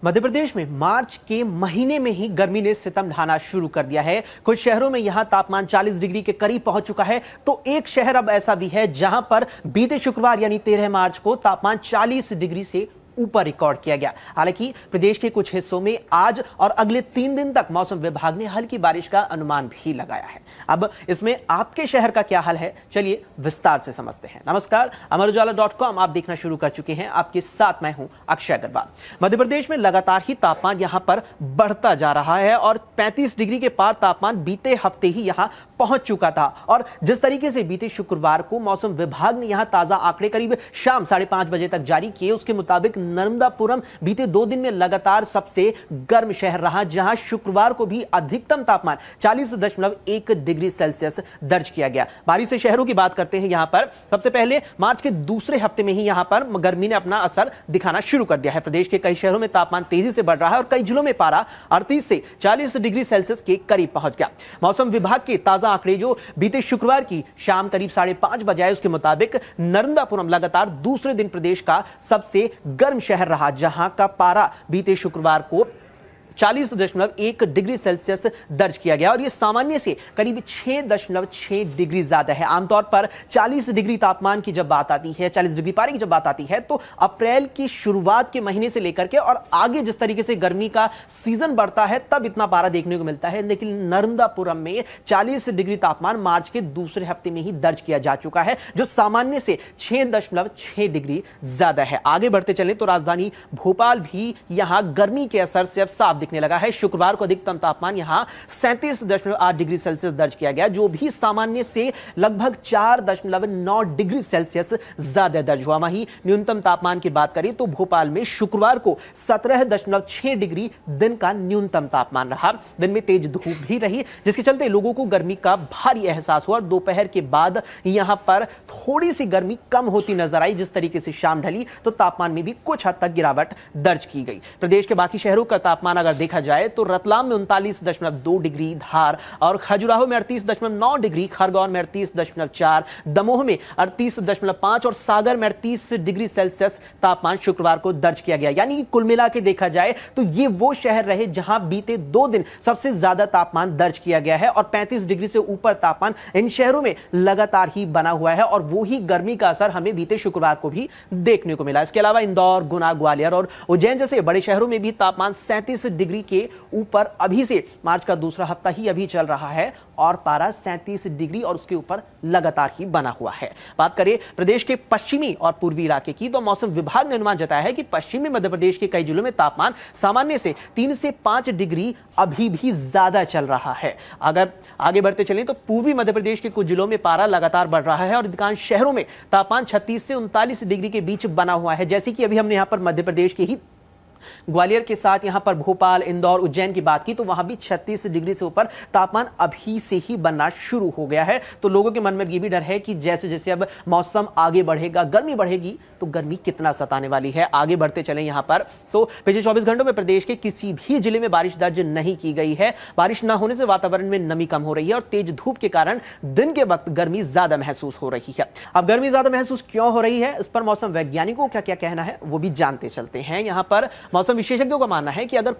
मध्य प्रदेश में मार्च के महीने में ही गर्मी ने सितम ढाना शुरू कर दिया है। कुछ शहरों में यहां तापमान 40 डिग्री के करीब पहुंच चुका है, तो एक शहर अब ऐसा भी है जहां पर बीते शुक्रवार यानी 13 मार्च को तापमान 40 डिग्री से ऊपर रिकॉर्ड किया गया। हालांकि प्रदेश के कुछ हिस्सों में आज और अगले 3 दिन तक मौसम विभाग ने हल्की बारिश का अनुमान भी लगाया है। अब इसमें आपके शहर का क्या हाल है, चलिए विस्तार से समझते हैं। नमस्कार, अमरुजाला.com आप देखना शुरू कर चुके हैं। आपके साथ मैं हूं अक्षय अग्रवाल। मध्य प्रदेश में लगातार ही तापमान यहां पर बढ़ता जा रहा है और 35 डिग्री के पार तापमान बीते हफ्ते ही यहां पहुंच चुका था। और जिस तरीके से बीते शुक्रवार को मौसम विभाग ने यहां ताजा आंकड़े करीब शाम 5:30 बजे तक जारी किए, उसके मुताबिक नर्मदापुरम बीते 2 दिन में लगातार सबसे गर्म शहर रहा, जहां शुक्रवार को भी अधिकतम तापमान 40.1 डिग्री सेल्सियस दर्ज किया गया। बारिश से शहरों की बात करते हैं। यहां पर सबसे पहले मार्च के दूसरे हफ्ते में ही यहां पर गर्मी ने अपना असर दिखाना शुरू कर दिया है। प्रदेश के कई शहरों में तापमान तेजी से बढ़ रहा है और कई जिलों में पारा 38 से 40 डिग्री सेल्सियस के करीब पहुंच गया। मौसम विभाग के ताजा आंकड़े जो बीते शुक्रवार की शाम करीब 5:30 बजे आए, उसके मुताबिक नर्मदापुरम लगातार दूसरे दिन प्रदेश का सबसे गर्म शहर रहा, जहां का पारा बीते शुक्रवार को 40.1 डिग्री सेल्सियस दर्ज किया गया और यह सामान्य से करीब 6.6 डिग्री ज्यादा है। आमतौर पर 40 डिग्री तापमान की जब बात आती है, 40 डिग्री पारे की जब बात आती है, तो अप्रैल की शुरुआत के महीने से लेकर के और आगे जिस तरीके से गर्मी का सीजन बढ़ता है तब इतना पारा देखने को मिलता है। लेकिन नर्मदापुरम में 40 डिग्री तापमान मार्च के दूसरे हफ्ते में ही दर्ज किया जा चुका है, जो सामान्य से 6.6 डिग्री ज्यादा है। आगे बढ़ते चले तो राजधानी भोपाल भी यहां गर्मी के असर से अब साफ दिखने लगा है। शुक्रवार को अधिकतम तापमान यहां 37.8 डिग्री सेल्सियस दर्ज किया गया, जो भी सामान्य से लगभग 4.9 डिग्री सेल्सियस ज्यादा दर्ज हुआ। वहीं न्यूनतम तापमान की बात करें तो भोपाल में शुक्रवार को 17.6 डिग्री दिन का न्यूनतम तापमान रहा। दिन में तेज धूप भी रही, जिसके चलते लोगों को गर्मी का भारी एहसास हुआ और दोपहर के बाद यहां पर थोड़ी सी गर्मी कम होती नजर आई। जिस तरीके से शाम ढली तो तापमान में भी कुछ हद तक गिरावट दर्ज की गई। प्रदेश के बाकी शहरों का तापमान अगर देखा जाए तो रतलाम में 39.2 डिग्री, धार और खजुराहो में 38.9 डिग्री, खरगोन में 38.4, दमोह में 38.5 और सागर में 38 डिग्री सेल्सियस तापमान शुक्रवार को दर्ज किया गया। यानी कुल मिला के देखा जाए तो ये वो शहर रहे जहां बीते 2 दिन सबसे ज्यादा तापमान दर्ज किया गया है और 35 डिग्री से ऊपर तापमान इन शहरों में लगातार ही बना हुआ है और वो ही गर्मी का असर हमें बीते शुक्रवार को भी देखने को मिला। इसके अलावा इंदौर, गुना, ग्वालियर और उज्जैन जैसे बड़े शहरों में भी तापमान 37 डिग्री के ऊपर अभी से मार्च का दूसरा हफ्ता ही अभी चल रहा है और पारा 37 डिग्री और उसके ऊपर लगातार ही बना हुआ है। बात करें प्रदेश के पश्चिमी और पूर्वी इलाके की, तो मौसम विभाग ने अनुमान जताया है कि पश्चिमी मध्य प्रदेश के कई जिलों में तापमान सामान्य से 3 से 5 डिग्री अभी भी ज्यादा चल रहा है। अगर आगे बढ़ते चलें तो पूर्वी मध्य प्रदेश के कुछ जिलों में पारा लगातार बढ़ रहा है और अधिकांश शहरों में तापमान 36 से 39 डिग्री के बीच बना हुआ है। जैसे कि अभी हमने यहां पर मध्य प्रदेश के ही ग्वालियर के साथ यहां पर भोपाल, इंदौर, उज्जैन की बात की तो वहां भी 36 डिग्री से ऊपर तापमान अभी से ही बनना शुरू हो गया है। तो लोगों के मन में ये भी डर है कि जैसे जैसे अब मौसम आगे बढ़ेगा, गर्मी बढ़ेगी, तो गर्मी कितना सताने वाली है। आगे बढ़ते चले यहां पर तो पिछले 24 घंटों में प्रदेश के किसी भी जिले में बारिश दर्ज नहीं की गई है। बारिश न होने से वातावरण में नमी कम हो रही है और तेज धूप के कारण दिन के वक्त गर्मी ज्यादा महसूस हो रही है। अब गर्मी ज्यादा महसूस क्यों हो रही है, इस पर मौसम वैज्ञानिकों का क्या कहना है वो भी जानते चलते हैं। यहां पर मौसम विशेषज्ञों का मानना है कि अगर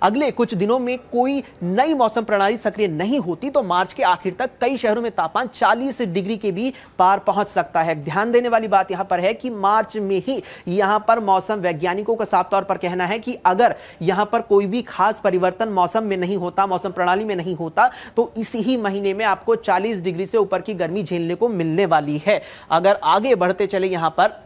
अगले कुछ दिनों में कोई नई मौसम प्रणाली सक्रिय नहीं होती तो मार्च के आखिर तक कई शहरों में तापमान 40 डिग्री के भी पार पहुंच सकता है। ध्यान देने वाली बात यहां पर है कि मार्च में ही यहां पर मौसम वैज्ञानिकों का साफ तौर पर कहना है कि अगर यहां पर कोई भी खास परिवर्तन मौसम में नहीं होता, मौसम प्रणाली में नहीं होता, तो इसी ही महीने में आपको 40 डिग्री से ऊपर की गर्मी झेलने को मिलने वाली है। अगर आगे बढ़ते चले यहां पर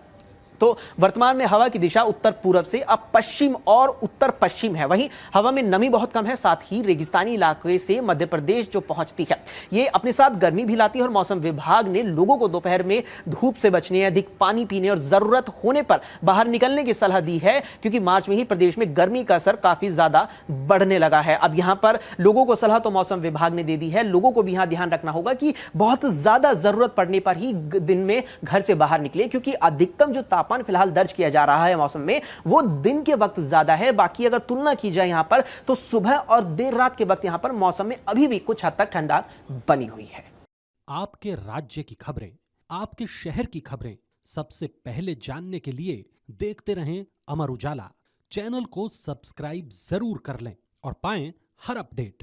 तो वर्तमान में हवा की दिशा उत्तर पूर्व से अब पश्चिम और उत्तर पश्चिम है। वहीं हवा में नमी बहुत कम है, साथ ही रेगिस्तानी इलाके से मध्य प्रदेश जो पहुंचती है ये अपने साथ गर्मी भी लाती है और मौसम विभाग ने लोगों को दोपहर में धूप से बचने, अधिक पानी पीने और जरूरत होने पर बाहर निकलने की सलाह दी है, क्योंकि मार्च में ही प्रदेश में गर्मी का असर काफी ज्यादा बढ़ने लगा है। अब यहां पर लोगों को सलाह तो मौसम विभाग ने दे दी है, लोगों को भी यहां ध्यान रखना होगा कि बहुत ज्यादा जरूरत पड़ने पर ही दिन में घर से बाहर निकले, क्योंकि अधिकतम जो तापमान फिलहाल दर्ज किया जा रहा है मौसम में वो दिन के वक्त ज्यादा है। बाकी अगर तुलना की जाए यहां पर तो सुबह और देर रात के वक्त यहां पर मौसम में अभी भी कुछ हद तक ठंडा बनी हुई है। आपके राज्य की खबरें, आपके शहर की खबरें सबसे पहले जानने के लिए देखते रहें अमर उजाला। चैनल को सब्सक्राइब जरूर कर लें और पाएं हर अपडेट।